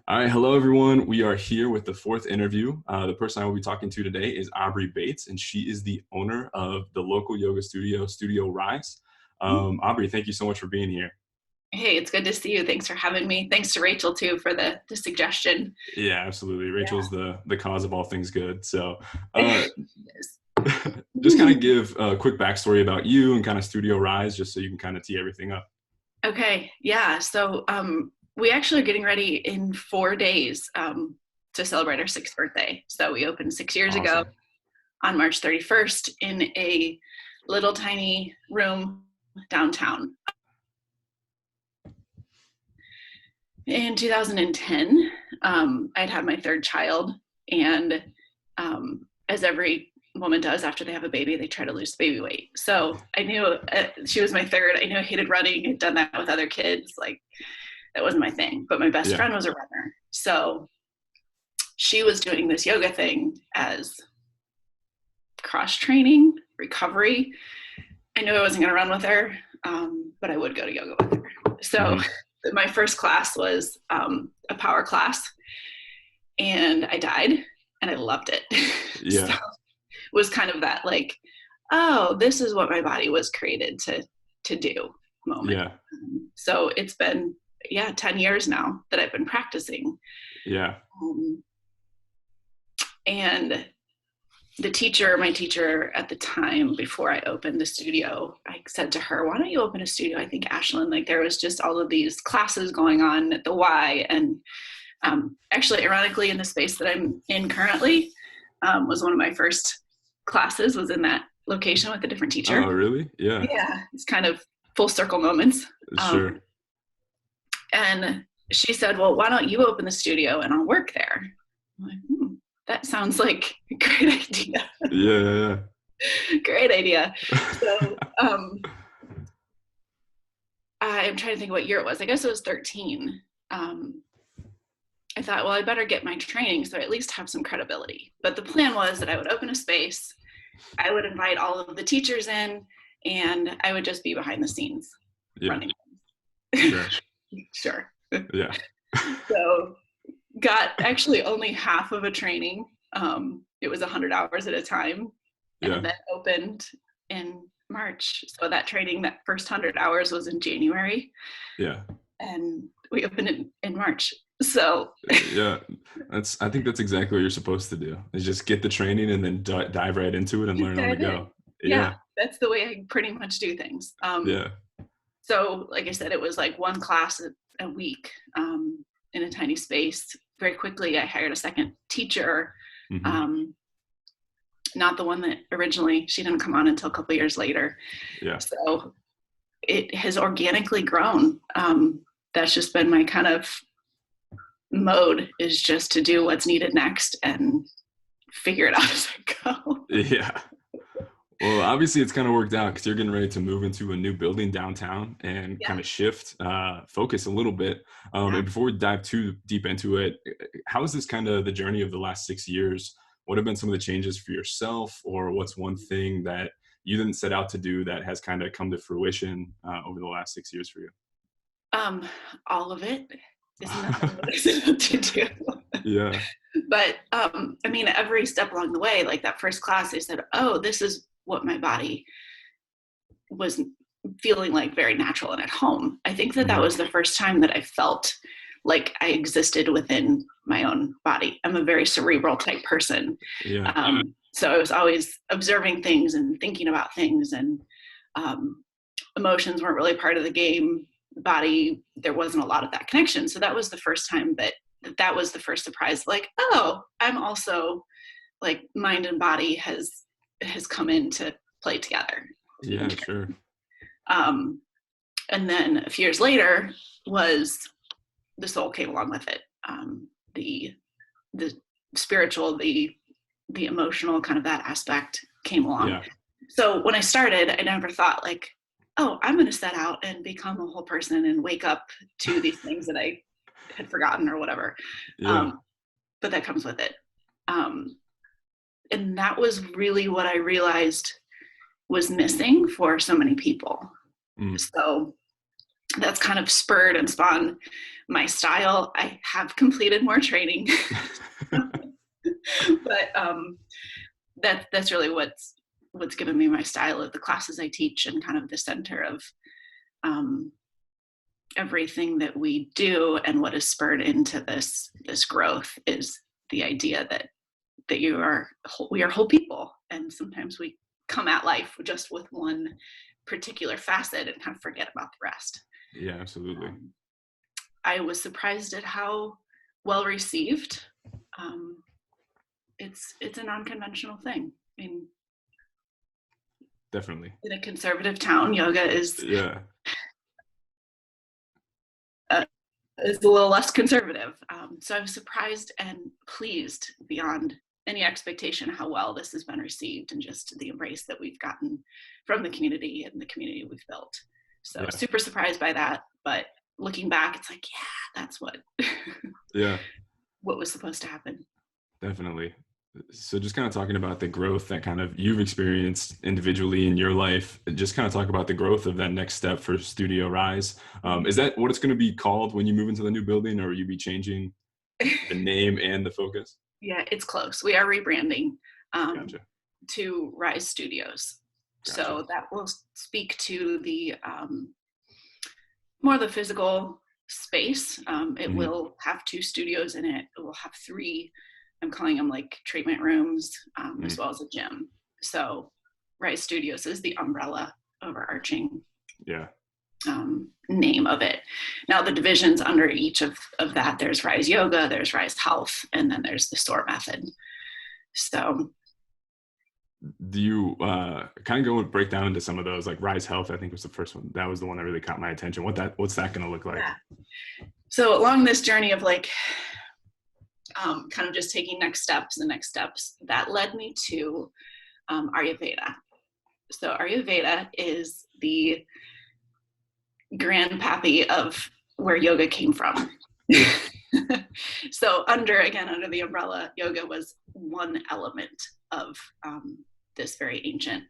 All right, hello everyone. We are here with the fourth interview. The person I will be talking to today is Aubrey Bates, and she is the owner of the local yoga studio, Studio Rise. Aubrey, thank you so much for being here. Hey, it's good to see you. Thanks for having me. Thanks to Rachel too for the suggestion. Yeah, absolutely. Rachel's the cause of all things good. So, Yeah. uh, just kind of give a quick backstory about you and kind of Studio Rise, just so you can kind of tee everything up. Okay. Yeah. So we actually are getting ready in 4 days to celebrate our sixth birthday. So we opened 6 years ago Awesome. on March 31st in a little tiny room downtown. In 2010, I'd had my third child, and as every woman does after they have a baby, they try to lose baby weight. So I knew she was my third. I knew I hated running. I'd done that with other kids. Like, that wasn't my thing. But my best Yeah. friend was a runner. So she was doing this yoga thing as cross training, recovery. I knew I wasn't going to run with her, but I would go to yoga with her. So Hmm. my first class was a power class, and I died, and I loved it. So Yeah. it was kind of that, like, oh, this is what my body was created to do moment. Yeah. So it's been 10 years now that I've been practicing. Yeah. Um, and my teacher at the time before I opened the studio, I said to her, why don't you open a studio? I think Ashland, like, there was just all of these classes going on at the Y. And actually, ironically, in the space that I'm in currently, was one of my first classes was in that location with a different teacher. Oh, really? Yeah. Yeah, it's kind of full circle moments. Sure. And she said, well, why don't you open the studio and I'll work there? I'm like, that sounds like a great idea. Yeah. Yeah. Great idea. Yeah. So I'm trying to think what year it was. I guess it was 13. I thought, well, I better get my training so I at least have some credibility. But the plan was that I would open a space, I would invite all of the teachers in, and I would just be behind the scenes Yeah. running. Sure. Sure. Yeah. So got actually only half of a training. It was 100 hours at a time, and Yeah. then opened in March. So that training, that first 100 hours was in January, Yeah. and we opened it in March. So Yeah. I think that's exactly what you're supposed to do, is just get the training and then dive right into it and just learn on the dive in. go. Yeah, Yeah. that's the way I pretty much do things. Yeah. So like I said, it was like one class a week, in a tiny space. Very quickly, I hired a second teacher. Hmm. Um, Not the one that originally, she didn't come on until a couple years later. Yeah. So it has organically grown. That's just been my kind of mode, is just to do what's needed next and figure it out as I go. Yeah. Well, obviously it's kind of worked out because you're getting ready to move into a new building downtown and Yeah. kind of shift focus a little bit. Yeah. And before we dive too deep into it, how is this kind of the journey of the last 6 years? What have been some of the changes for yourself, or what's one thing that you didn't set out to do that has kind of come to fruition over the last 6 years for you? Um, all of it is nothing what I set out to do. Yeah. But I mean, every step along the way, like that first class, I said, oh, this is what my body was feeling like, very natural and at home. I think that Hmm. was the first time that I felt like I existed within my own body. I'm a very cerebral type person. Yeah. So I was always observing things and thinking about things, and um, emotions weren't really part of the game. Body, there wasn't a lot of that connection. So that was the first time that was the first surprise, like, oh, I'm also, like, mind and body has come into play together. Yeah, sure. Um, and then a few years later was the soul came along with it. The the spiritual, the emotional, kind of that aspect came along. Yeah. So when I started, I never thought, like, oh, I'm going to set out and become a whole person and wake up to these things that I had forgotten or whatever. Yeah. Um, but that comes with it. Um, and that was really what I realized was missing for so many people. Mm. So that's kind of spurred and spawned my style. I have completed more training, but that's really what's given me my style of the classes I teach, and kind of the center of everything that we do. And what has spurred into this growth is the idea that we are whole people, and sometimes we come at life just with one particular facet and kind of forget about the rest. Yeah, absolutely. I was surprised at how well received. It's a non-conventional thing. I mean, Definitely. in a conservative town, yoga is Yeah. Is a little less conservative. So I was surprised and pleased beyond any expectation how well this has been received, and just the embrace that we've gotten from the community and the community we've built. So Yeah. super surprised by that. But looking back, it's like, yeah, that's what Yeah. what was supposed to happen. Definitely. So just kind of talking about the growth that kind of you've experienced individually in your life, just kind of talk about the growth of that next step for Studio Rise. Is that what it's going to be called when you move into the new building, or will you be changing the name and the focus? Yeah, it's close. We are rebranding Gotcha. to Rise Studios. Gotcha. So that will speak to the more the physical space. It will have 2 studios in it. It will have 3, I'm calling them like treatment rooms, as well as a gym. So Rise Studios is the umbrella overarching name of it. Now the divisions under each of that, there's Rise Yoga, there's Rise Health, and then there's the SOAR method. So do you kind of go and break down into some of those? Like Rise Health, I think was the first one. That was the one that really caught my attention. What's that going to look like? Yeah. So along this journey of like kind of just taking next steps, that led me to Ayurveda. So Ayurveda is the grandpappy of where yoga came from. So under the umbrella, yoga was one element of this very ancient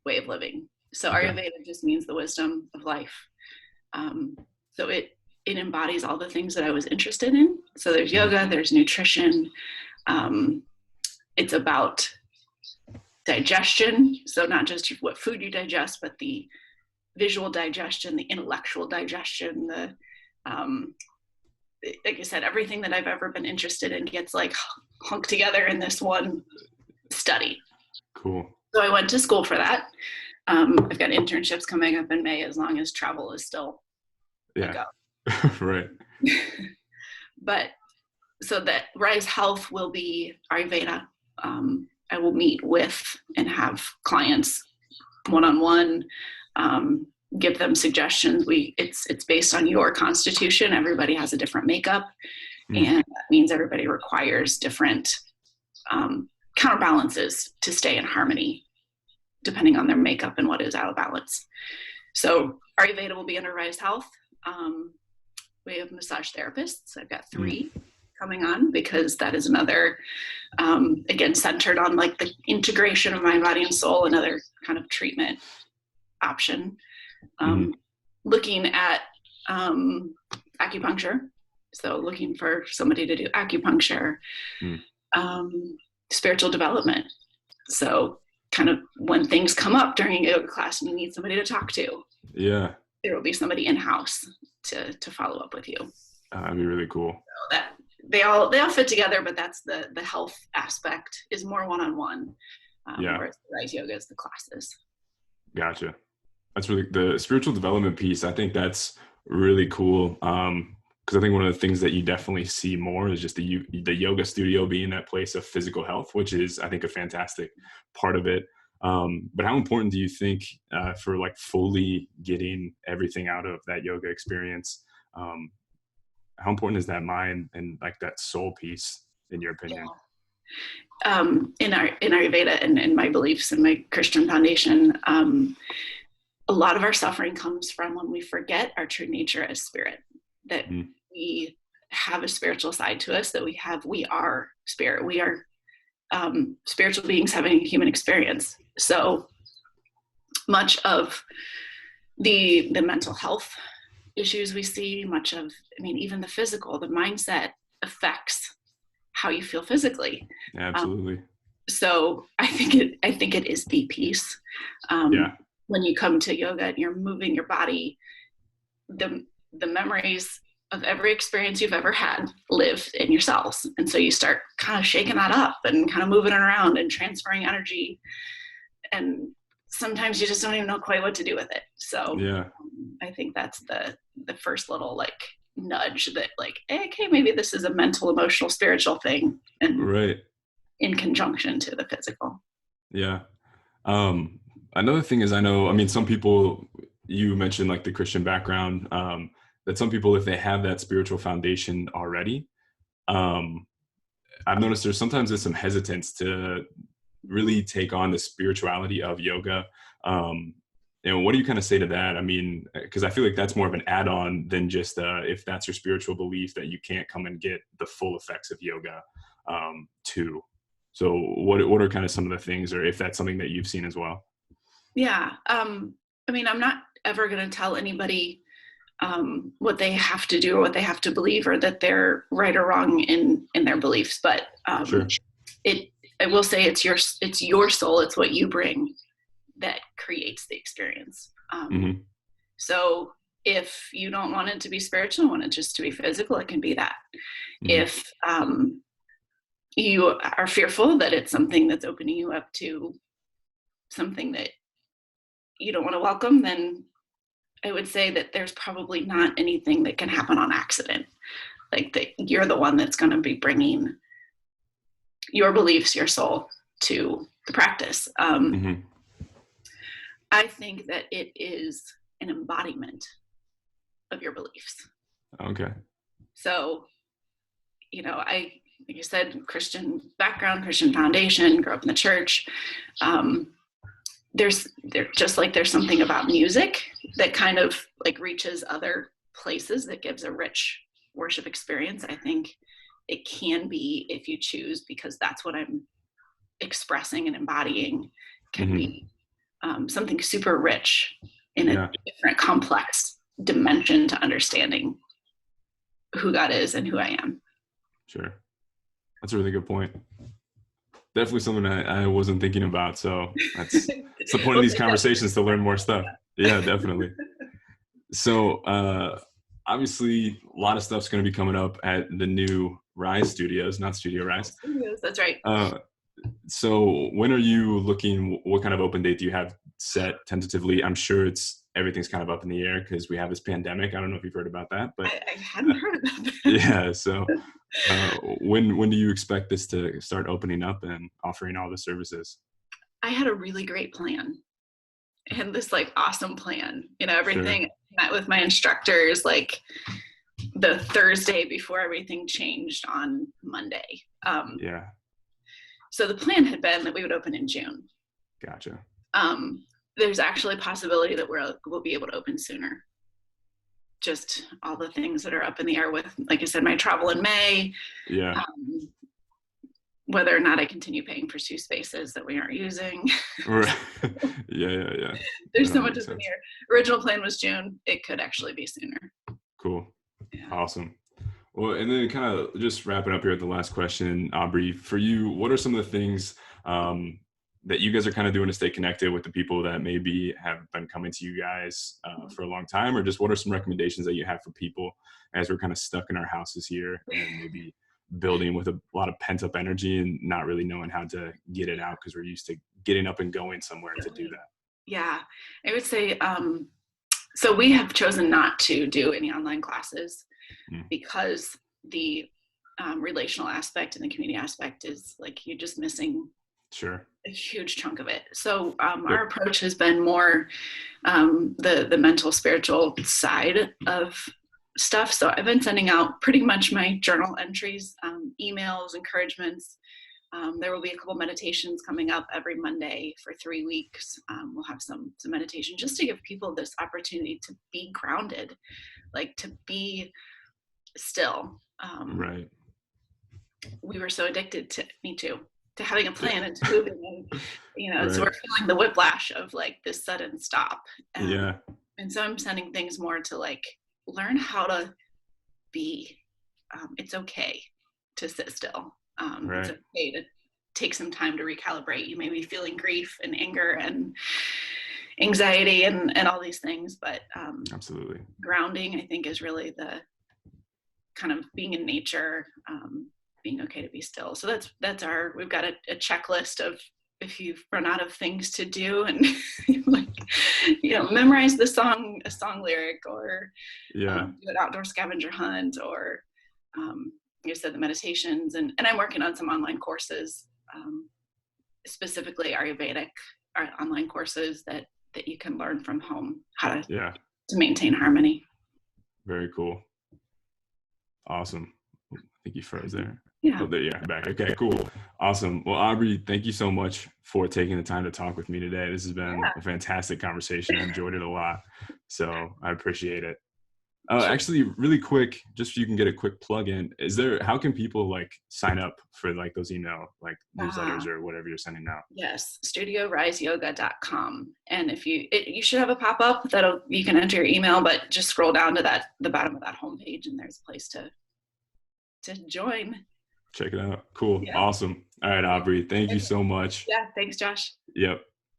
way of living. So Ayurveda just means the wisdom of life. So it embodies all the things that I was interested in. So there's yoga, there's nutrition. It's about digestion. So not just what food you digest, but the visual digestion, the intellectual digestion, the like I said, everything that I've ever been interested in gets like hunked together in this one study. Cool. So I went to school for that. I've got internships coming up in May, as long as travel is still a go. Right. But so that Rise Health will be Ayurveda. I will meet with and have clients one-on-one, give them suggestions. It's based on your constitution. Everybody has a different makeup, and that means everybody requires different counterbalances to stay in harmony, depending on their makeup and what is out of balance. So Ayurveda will be under Rise Health. We have massage therapists. I've got 3 coming on, because that is another, again, centered on like the integration of mind, body, and soul, another kind of treatment option. Looking at acupuncture. So looking for somebody to do acupuncture, spiritual development. So kind of when things come up during a yoga class and you need somebody to talk to, there will be somebody in-house to follow up with you. That'd be really cool. So that they all fit together, but that's the health aspect is more one-on-one. Whereas the Rise Yoga is the classes. Gotcha. That's really the spiritual development piece. I think that's really cool. Because I think one of the things that you definitely see more is just the yoga studio being that place of physical health, which is, I think, a fantastic part of it. But how important do you think for like fully getting everything out of that yoga experience? How important is that mind and like that soul piece, in your opinion? In Ayurveda and in my beliefs and my Christian foundation, a lot of our suffering comes from when we forget our true nature as spirit, that we have a spiritual side to us, that we are spirit. We are spiritual beings having a human experience. So much of the mental health issues we see, much of, I mean, even the physical, the mindset affects how you feel physically. Absolutely. So I think it is the piece. Yeah. When you come to yoga and you're moving your body, the memories of every experience you've ever had live in your cells. And so you start kind of shaking that up and kind of moving it around and transferring energy. And sometimes you just don't even know quite what to do with it. So Yeah. I think that's the first little like nudge that like, okay, maybe this is a mental, emotional, spiritual thing, and Right. in conjunction to the physical. Yeah. Um, Another thing is, I know, I mean, some people, you mentioned like the Christian background, that some people, if they have that spiritual foundation already, um, I've noticed there's some hesitance to really take on the spirituality of yoga. Um, what do you kind of say to that? I mean, because I feel like that's more of an add-on than just if that's your spiritual belief that you can't come and get the full effects of yoga too. So what are kind of some of the things, or if that's something that you've seen as well? Yeah. I mean, I'm not ever going to tell anybody what they have to do or what they have to believe, or that they're right or wrong in their beliefs. But Sure. it I will say it's your soul. It's what you bring that creates the experience. Hmm. So if you don't want it to be spiritual, want it just to be physical, it can be that. Hmm. If you are fearful that it's something that's opening you up to something that you don't want to welcome, then I would say that there's probably not anything that can happen on accident. Like that you're the one that's going to be bringing your beliefs, your soul to the practice. Hmm. I think that it is an embodiment of your beliefs. Okay. So, like you said, Christian background, Christian foundation, grew up in the church. There's just like there's something about music that kind of like reaches other places, that gives a rich worship experience. I think it can be, if you choose, because that's what I'm expressing and embodying, can Hmm. be something super rich in a Yeah. different complex dimension to understanding who God is and who I am. Sure. That's a really good point. Definitely something I wasn't thinking about. So it's the point of We'll these take that. conversations, to learn more stuff. Yeah, definitely. So obviously a lot of stuff's going to be coming up at the new Rise Studios, not Studio Rise. That's right. Uh, so when are you looking, what kind of open date do you have set tentatively? I'm sure everything's kind of up in the air because we have this pandemic. I don't know if you've heard about that, but I hadn't heard about that. yeah. So when do you expect this to start opening up and offering all the services? I had a really great plan. I had this like awesome plan. Sure. Everything. I met with my instructors like the Thursday before everything changed on Monday. Yeah. So the plan had been that we would open in June. Gotcha. There's actually a possibility that we'll be able to open sooner. Just all the things that are up in the air with, like I said, my travel in May, Yeah. whether or not I continue paying for 2 spaces that we aren't using. Right. Yeah. Yeah. Yeah. There's so That much makes up in the sense. air. Original plan was June. It could actually be sooner. Cool. Yeah. Awesome. Well, and then kind of just wrapping up here at the last question, Aubrey, for you, what are some of the things that you guys are kind of doing to stay connected with the people that maybe have been coming to you guys for a long time, or just what are some recommendations that you have for people as we're kind of stuck in our houses here and maybe building with a lot of pent up energy and not really knowing how to get it out because we're used to getting up and going somewhere to do that? Yeah, I would say so we have chosen not to do any online classes Mm. because the relational aspect and the community aspect is like you're just missing Sure. a huge chunk of it. So Yep. our approach has been more the mental, spiritual side of stuff. So I've been sending out pretty much my journal entries, emails, encouragements. There will be a couple meditations coming up every Monday for 3 weeks. We'll have some meditation just to give people this opportunity to be grounded, like to be still. Right. We were so addicted to, me too, to having a Yeah. plan and to moving, and so Right. we're feeling the whiplash of like this sudden stop. Yeah. And so I'm sending things more to like learn how to be. It's okay to sit still. It's Right. okay to take some time to recalibrate. You may be feeling grief and anger and anxiety and all these things, but Absolutely. grounding, I think, is really the kind of being in nature, being okay to be still. So we've got a checklist of, if you've run out of things to do, and like, memorize a song lyric, or Yeah. do an outdoor scavenger hunt, or you said the meditations, and I'm working on some online courses, specifically Ayurvedic online courses that you can learn from home how Yeah. to maintain harmony. Very cool. Awesome. I think you froze there. Yeah. Oh, there, yeah, back. Okay, cool. Awesome. Well, Aubrey, thank you so much for taking the time to talk with me today. This has been a fantastic conversation. I enjoyed it a lot. So I appreciate it. Sure. Actually, really quick, just so you can get a quick plug in, how can people like sign up for like those email like newsletters or whatever you're sending out? Yes, studioriseyoga.com. And you should have a pop-up you can enter your email, but just scroll down to the bottom of that homepage, and there's a place to join. Check it out. Cool. Yeah. Awesome. All right, Aubrey. Thank you so much. Yeah. Thanks, Josh. Yep.